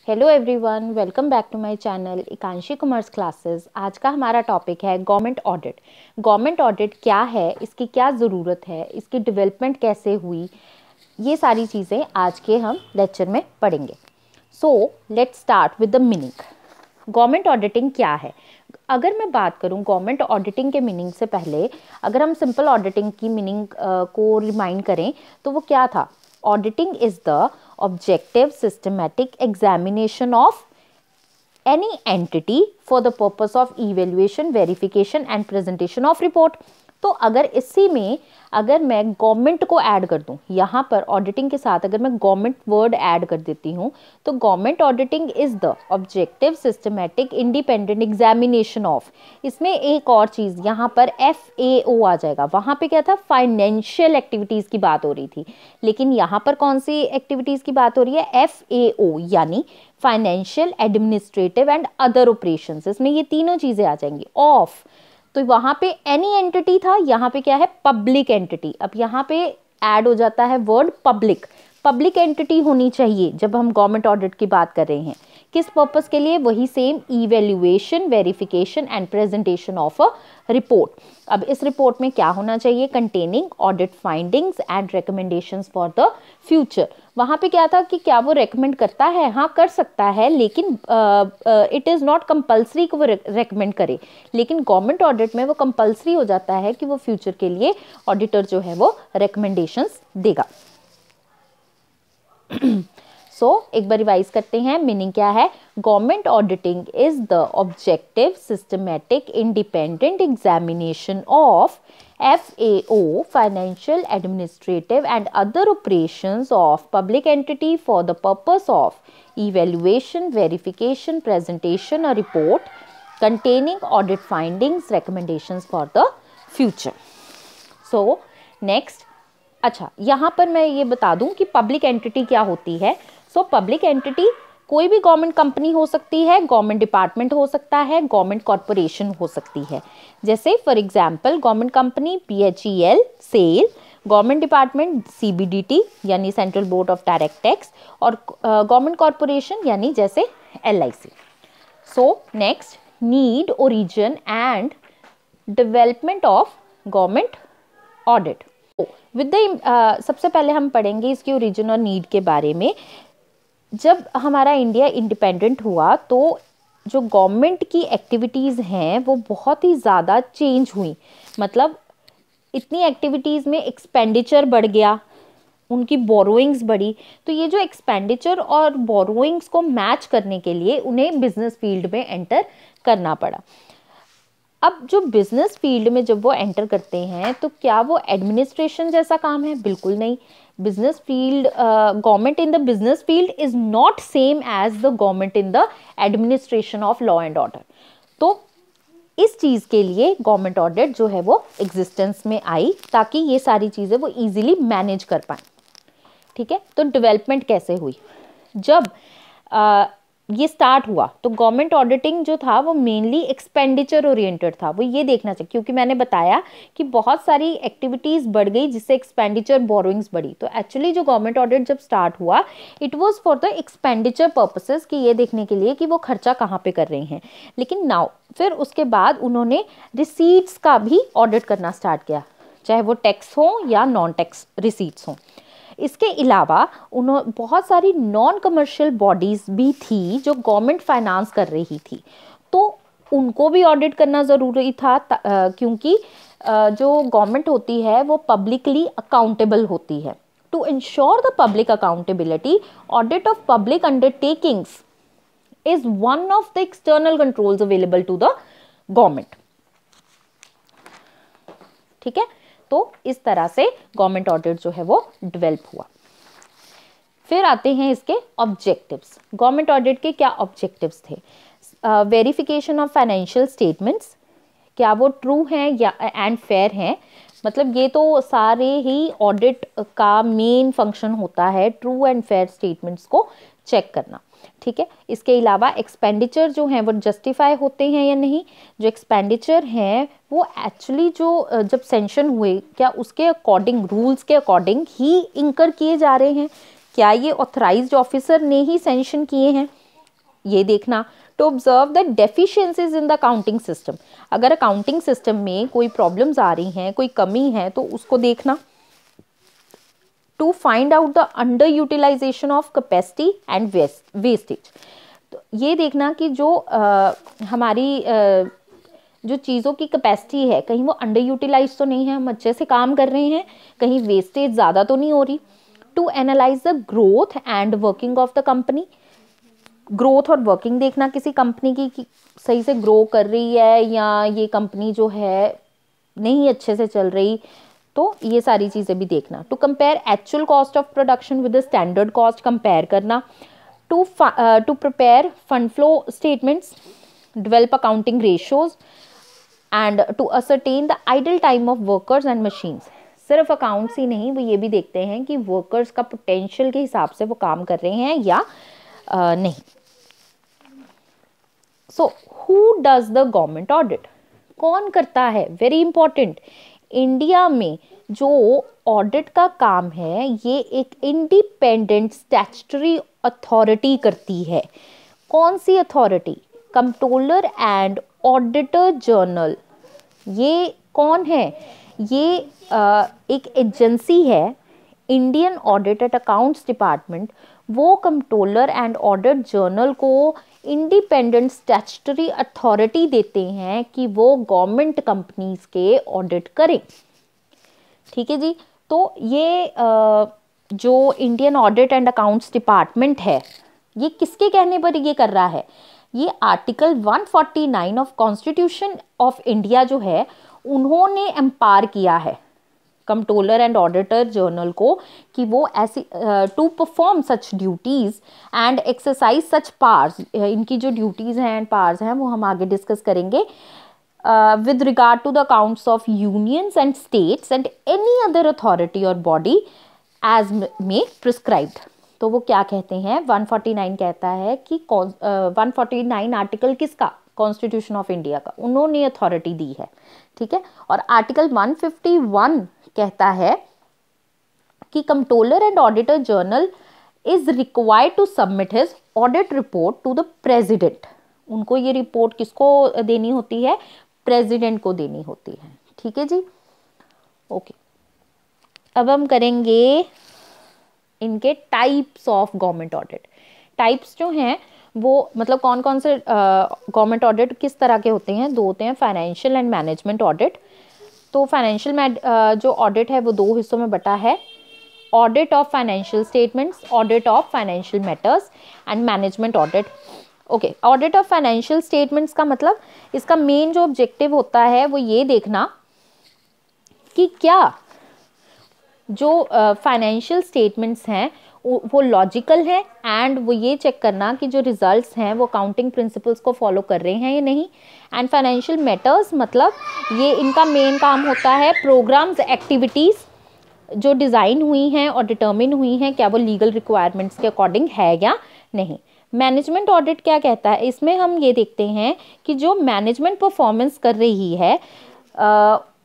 Hello everyone, welcome back to my channel Ekanshi commerce classes. आज का हमारा टॉपिक है गवर्नमेंट ऑडिट। गवर्नमेंट ऑडिट क्या है, इसकी क्या ज़रूरत है, इसकी डेवलपमेंट कैसे हुई, ये सारी चीज़ें आज के हम लेक्चर में पढ़ेंगे। So let's start with the meaning. Government auditing क्या है? अगर मैं बात करूं गवर्नमेंट ऑडिटिंग के मीनिंग से पहले, अगर हम सिंपल ऑडिटिंग की मीनिंग को रिमाइंड करें तो वो क्या था? Auditing is the objective systematic examination of any entity for the purpose of evaluation, verification and presentation of report। तो अगर इसी में अगर मैं गवर्नमेंट को ऐड कर दूं, यहाँ पर ऑडिटिंग के साथ अगर मैं गवर्नमेंट वर्ड ऐड कर देती हूँ तो government auditing is the objective systematic independent examination of, इसमें एक और चीज़ यहाँ पर FAO आ जाएगा। वहाँ पे क्या था? फाइनेंशियल एक्टिविटीज़ की बात हो रही थी, लेकिन यहाँ पर कौन सी एक्टिविटीज़ की बात हो रही है? FAO यानी financial, administrative and other operations. इसमें ये तीनों चीज़ें आ जाएंगी। ऑफ तो वहां पे एनी एंटिटी था, यहाँ पे क्या है? Public entity. अब यहाँ पे ऐड हो जाता है वर्ड पब्लिक। पब्लिक एंटिटी होनी चाहिए जब हम गवर्नमेंट ऑडिट की बात कर रहे हैं। किस पर्पस के लिए? वही same, evaluation, verification and presentation of a report. अब इस रिपोर्ट में क्या होना चाहिए? Containing audit findings and recommendations for the future. वहाँ पे क्या था कि क्या वो रेकमेंड करता है? हाँ, कर सकता है, लेकिन इट इज़ नॉट कंपल्सरी कि वो रेकमेंड करे। लेकिन गवर्नमेंट ऑडिट में वो कंपल्सरी हो जाता है कि वो फ्यूचर के लिए ऑडिटर जो है वो रिकमेंडेशंस देगा। सो एक बार रिवाइज करते हैं, मीनिंग क्या है? Government auditing is the objective systematic independent examination of FAO, financial, administrative and other operations of public entity for the purpose of evaluation, verification, presentation a report containing audit findings, recommendations for the future. So next, अच्छा यहाँ पर मैं ये बता दूं कि public entity क्या होती है। सो पब्लिक एंटिटी कोई भी गवर्नमेंट कंपनी हो सकती है, गवर्नमेंट डिपार्टमेंट हो सकता है, गवर्नमेंट कॉरपोरेशन हो सकती है। जैसे for example government company PHEL SAIL, government department CBDT यानी central board of direct tax, और गवर्नमेंट कॉरपोरेशन यानी जैसे LIC। So next, need, origin and development of government audit. With the सबसे पहले हम पढ़ेंगे इसके ओरिजिन और नीड के बारे में। जब हमारा इंडिया इंडिपेंडेंट हुआ तो जो गवर्नमेंट की एक्टिविटीज़ हैं वो बहुत ही ज़्यादा चेंज हुई। मतलब इतनी एक्टिविटीज़ में एक्सपेंडिचर बढ़ गया, उनकी बोरोइंग्स बढ़ी। तो ये जो एक्सपेंडिचर और बोरोइंग्स को मैच करने के लिए उन्हें बिजनेस फील्ड में एंटर करना पड़ा। अब जो बिजनेस फील्ड में जब वो एंटर करते हैं तो क्या वो एडमिनिस्ट्रेशन जैसा काम है? बिल्कुल नहीं। Business field, government in the business field is not same as the government in the administration of law and order. तो इस चीज़ के लिए गवर्नमेंट ऑडिट जो है वो एग्जिस्टेंस में आई ताकि ये सारी चीज़ें वो इजीली मैनेज कर पाएँ। ठीक है, तो डेवलपमेंट कैसे हुई? जब ये स्टार्ट हुआ तो गवर्नमेंट ऑडिटिंग जो था वो मेनली एक्सपेंडिचर ओरिएंटेड था। वो ये देखना चाहिए, क्योंकि मैंने बताया कि बहुत सारी एक्टिविटीज़ बढ़ गई जिससे एक्सपेंडिचर बोरोइंग्स बढ़ी। तो एक्चुअली जो गवर्नमेंट ऑडिट जब स्टार्ट हुआ it was for the expenditure purposes, कि ये देखने के लिए कि वो खर्चा कहाँ पे कर रहे हैं। लेकिन नाउ फिर उसके बाद उन्होंने रिसीट्स का भी ऑडिट करना स्टार्ट किया, चाहे वो टैक्स हो या नॉन टैक्स रिसीट्स हों। इसके अलावा उन्होंने बहुत सारी नॉन कमर्शियल बॉडीज़ भी थी जो गवर्नमेंट फाइनेंस कर रही थी, तो उनको भी ऑडिट करना ज़रूरी था क्योंकि जो गवर्नमेंट होती है वो पब्लिकली अकाउंटेबल होती है। To ensure the public accountability, audit of public undertakings is one of the external controls available to the government. ठीक है, तो इस तरह से गवर्नमेंट ऑडिट जो है वो डेवलप हुआ। फिर आते हैं इसके ऑब्जेक्टिव्स। गवर्नमेंट ऑडिट के क्या ऑब्जेक्टिव्स थे? वेरिफिकेशन ऑफ फाइनेंशियल स्टेटमेंट्स, क्या वो ट्रू हैं या एंड फेयर हैं। मतलब ये तो सारे ही ऑडिट का मेन फंक्शन होता है, ट्रू एंड फेयर स्टेटमेंट्स को चेक करना। ठीक है, इसके अलावा एक्सपेंडिचर जो हैं वो जस्टिफाई होते हैं या नहीं। जो एक्सपेंडिचर हैं वो एक्चुअली जो जब सेंशन हुए क्या उसके अकॉर्डिंग, रूल्स के अकॉर्डिंग ही इंकर किए जा रहे हैं, क्या ये ऑथराइज्ड ऑफिसर ने ही सेंशन किए हैं। ये देखना, to observe the deficiencies in the accounting system, अगर अकाउंटिंग सिस्टम में कोई प्रॉब्लम्स आ रही हैं, कोई कमी है तो उसको देखना, to find out the under utilization of capacity and wastage, तो ये देखना कि जो हमारी जो चीज़ों की कैपेसिटी है कहीं वो अंडर यूटिलाइज तो नहीं है, हम अच्छे से काम कर रहे हैं, कहीं वेस्टेज ज़्यादा तो नहीं हो रही। To analyse the growth and working of the company, growth और वर्किंग देखना किसी कंपनी की कि सही से ग्रो कर रही है या ये कंपनी जो है नहीं अच्छे से चल रही, तो ये सारी चीज़ें भी देखना। To compare actual cost of production with the standard cost, compare करना। To prepare fund flow statements, develop accounting ratios and to ascertain the idle time of workers and machines। सिर्फ अकाउंट्स ही नहीं, वो ये भी देखते हैं कि वर्कर्स का पोटेंशियल के हिसाब से वो काम कर रहे हैं या नहीं। So who does the government audit, कौन करता है, वेरी इंपॉर्टेंट। इंडिया में जो ऑडिट का काम है ये एक इंडिपेंडेंट स्टैट्यूटरी अथॉरिटी करती है। कौन सी authority? Controller and auditor general. ये कौन है? ये एक एजेंसी है, Indian audit and accounts department. वो कंट्रोलर एंड ऑडिट जनरल को इंडिपेंडेंट स्टैट्यूटरी अथॉरिटी देते हैं कि वो गवर्नमेंट कंपनीज के ऑडिट करें। ठीक है जी। तो ये जो Indian audit and accounts department है ये किसके कहने पर ये कर रहा है? ये article 149 of constitution of India जो है उन्होंने एम्पावर किया है कंट्रोलर एंड ऑडिटर जनरल को कि वो ऐसी to perform such duties and exercise such powers. इनकी जो ड्यूटीज हैं एंड पावर्स हैं वो हम आगे डिस्कस करेंगे। with regard to the accounts of unions and states and any other authority or body as may prescribed। तो वो क्या कहते हैं? 149 कहता है कि 149 आर्टिकल किसका? कॉन्स्टिट्यूशन ऑफ इंडिया का, उन्होंने अथॉरिटी दी है। ठीक है। और आर्टिकल 151 कहता है कि controller and auditor general is required to submit his audit report to the president. उनको ये रिपोर्ट किसको देनी होती है? प्रेसिडेंट को देनी होती है। ठीक है जी। ओके, अब हम करेंगे इनके types of government audit. Types जो हैं वो मतलब कौन कौन से गवर्नमेंट ऑडिट किस तरह के होते हैं? दो होते हैं, फाइनेंशियल एंड मैनेजमेंट ऑडिट। तो फाइनेंशियल जो ऑडिट है वो दो हिस्सों में बटा है, audit of financial statements, audit of financial matters and management audit. Okay, audit of financial statements का मतलब इसका मेन जो ऑब्जेक्टिव होता है वो ये देखना कि क्या जो फाइनेंशियल स्टेटमेंट्स हैं वो लॉजिकल हैं एंड वो ये चेक करना कि जो रिजल्ट्स हैं वो अकाउंटिंग प्रिंसिपल्स को फॉलो कर रहे हैं या नहीं। एंड फाइनेंशियल मैटर्स मतलब ये इनका मेन काम होता है प्रोग्राम्स, एक्टिविटीज़ जो डिज़ाइन हुई हैं और डिटर्मिन हुई हैं क्या वो लीगल रिक्वायरमेंट्स के अकॉर्डिंग है या नहीं। मैनेजमेंट ऑडिट क्या कहता है? इसमें हम ये देखते हैं कि जो मैनेजमेंट परफॉर्मेंस कर रही है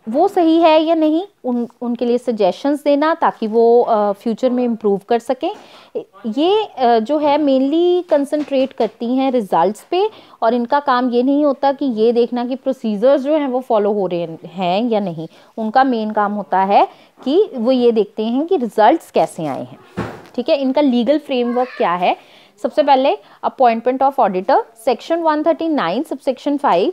वो सही है या नहीं, उनके लिए सजेशंस देना ताकि वो फ्यूचर में इम्प्रूव कर सकें। ये जो है मेनली कंसंट्रेट करती हैं रिजल्ट्स पे और इनका काम ये नहीं होता कि ये देखना कि प्रोसीजर्स जो हैं वो फॉलो हो रहे हैं या नहीं। उनका मेन काम होता है कि वो ये देखते हैं कि रिजल्ट्स कैसे आए हैं। ठीक है। इनका लीगल फ्रेमवर्क क्या है? सबसे पहले appointment of auditor, section 139 subsection 5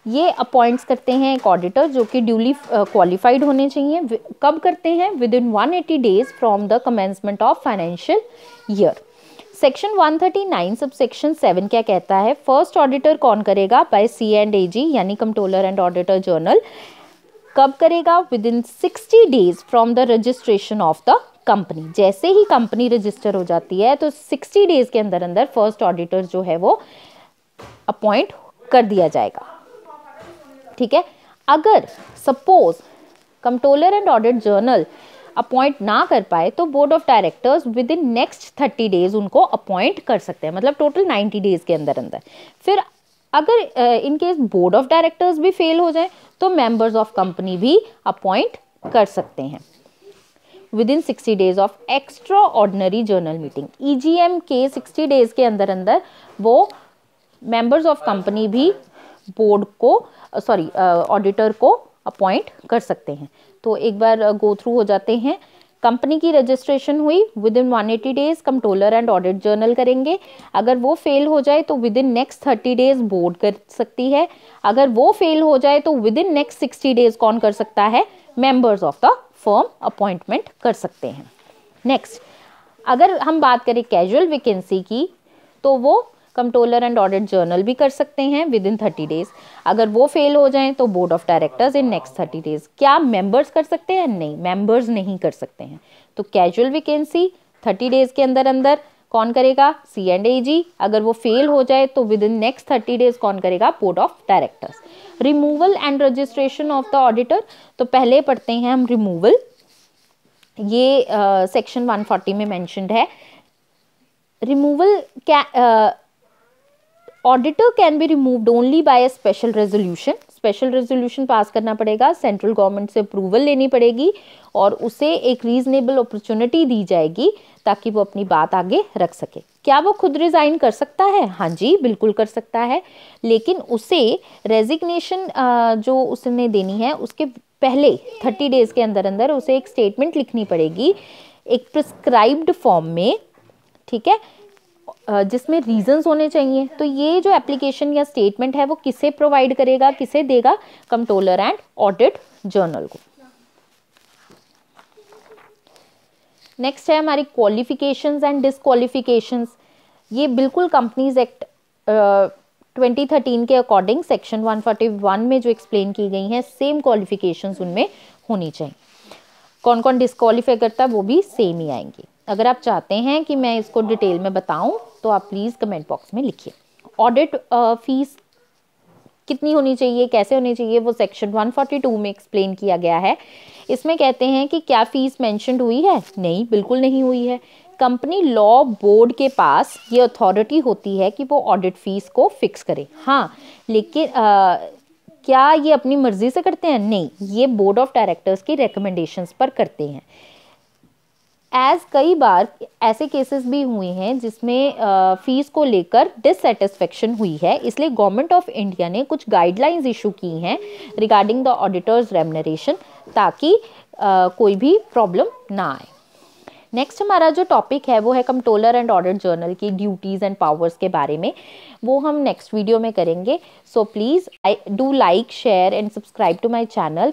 ये अपॉइंट्स करते हैं एक ऑडिटर जो कि ड्यूली क्वालिफाइड होने चाहिए। कब करते हैं? With in 180 days from the commencement of financial year. Section 139 subsection 7 क्या कहता है? फर्स्ट ऑडिटर कौन करेगा? बाय C&AG यानी कंट्रोलर एंड ऑडिटर जनरल। कब करेगा? With in 60 days from the registration of the company. जैसे ही कंपनी रजिस्टर हो जाती है तो 60 डेज के अंदर अंदर फर्स्ट ऑडिटर जो है वो अपॉइंट कर दिया जाएगा। ठीक है। अगर suppose controller and audit general appoint ना कर पाए तो board of directors within next 30 days उनको अपॉइंट कर सकते हैं, मतलब टोटल 90 डेज के अंदर अंदर। फिर अगर in case board of directors भी फेल हो जाए तो मेंबर्स ऑफ कंपनी भी अपॉइंट कर सकते हैं with in 60 days of extra ordinary general meeting. EGM के 60 डेज के अंदर अंदर वो मेंबर्स ऑफ कंपनी भी बोर्ड को ऑडिटर को अपॉइंट कर सकते हैं। तो एक बार गो थ्रू हो जाते हैं। कंपनी की रजिस्ट्रेशन हुई, with in 180 days controller and audit journal करेंगे। अगर वो फेल हो जाए तो with in next 30 days board कर सकती है। अगर वो फेल हो जाए तो विद इन नेक्स्ट 60 डेज कौन कर सकता है, members of the firm appointment कर सकते हैं। नेक्स्ट, अगर हम बात करें कैजुअल वैकेंसी की, तो वो कंट्रोलर एंड ऑडिट जर्नल भी कर सकते हैं विद इन 30 डेज। अगर वो फेल हो जाएं तो board of directors in next 30 days. क्या मेंबर्स कर सकते हैं? नहीं, मेंबर्स नहीं कर सकते हैं। तो कैजुअल वैकेंसी 30 डेज के अंदर अंदर कौन करेगा, C&AG। अगर वो फेल हो जाए तो विद इन नेक्स्ट 30 डेज कौन करेगा, board of directors. Removal and registration of the auditor, तो पहले पढ़ते हैं हम रिमूवल। ये सेक्शन 140 में मेंशन्ड है। रिमूवल क्या, auditor can be removed only by a special resolution. Special resolution pass करना पड़ेगा, सेंट्रल गवर्नमेंट से अप्रूवल लेनी पड़ेगी और उसे एक रीजनेबल अपॉर्चुनिटी दी जाएगी ताकि वो अपनी बात आगे रख सके। क्या वो खुद रिजाइन कर सकता है? हाँ जी, बिल्कुल कर सकता है, लेकिन उसे रेजिग्नेशन जो उसने देनी है उसके पहले 30 डेज के अंदर अंदर उसे एक स्टेटमेंट लिखनी पड़ेगी एक प्रिस्क्राइब्ड फॉर्म में, ठीक है, जिसमें रीजंस होने चाहिए। तो ये जो एप्लीकेशन या स्टेटमेंट है वो किसे प्रोवाइड करेगा, किसे देगा, कंट्रोलर एंड ऑडिट जर्नल को। नेक्स्ट है हमारी क्वालिफिकेशंस एंड डिसक्वालिफिकेशंस। ये बिल्कुल कंपनीज एक्ट 2013 के अकॉर्डिंग सेक्शन 141 में जो एक्सप्लेन की गई हैं, सेम क्वालिफिकेशंस उनमें होनी चाहिए। कौन कौन डिस्क्वालीफाई करता है वो भी सेम ही आएंगे। अगर आप चाहते हैं कि मैं इसको डिटेल में बताऊं तो आप प्लीज़ कमेंट बॉक्स में लिखिए। ऑडिट फीस कितनी होनी चाहिए, कैसे होनी चाहिए, वो सेक्शन 142 में एक्सप्लेन किया गया है। इसमें कहते हैं कि क्या फीस मेंशन्ड हुई है? नहीं, बिल्कुल नहीं हुई है। कंपनी लॉ बोर्ड के पास ये अथॉरिटी होती है कि वो ऑडिट फीस को फिक्स करे। हाँ, लेकिन क्या ये अपनी मर्जी से करते हैं? नहीं, ये बोर्ड ऑफ डायरेक्टर्स की रिकमेंडेशंस पर करते हैं। कई बार ऐसे केसेस भी हुए हैं जिसमें फीस को लेकर डिससेटिस्फेक्शन हुई है, इसलिए गवर्नमेंट ऑफ इंडिया ने कुछ गाइडलाइंस इशू की हैं रिगार्डिंग द ऑडिटर्स रेम्युनरेशन, ताकि कोई भी प्रॉब्लम ना आए। नेक्स्ट हमारा जो टॉपिक है वो है कंट्रोलर एंड ऑडिट जर्नल की ड्यूटीज़ एंड पावर्स के बारे में। वो हम नेक्स्ट वीडियो में करेंगे। So please do like, share and subscribe to my channel.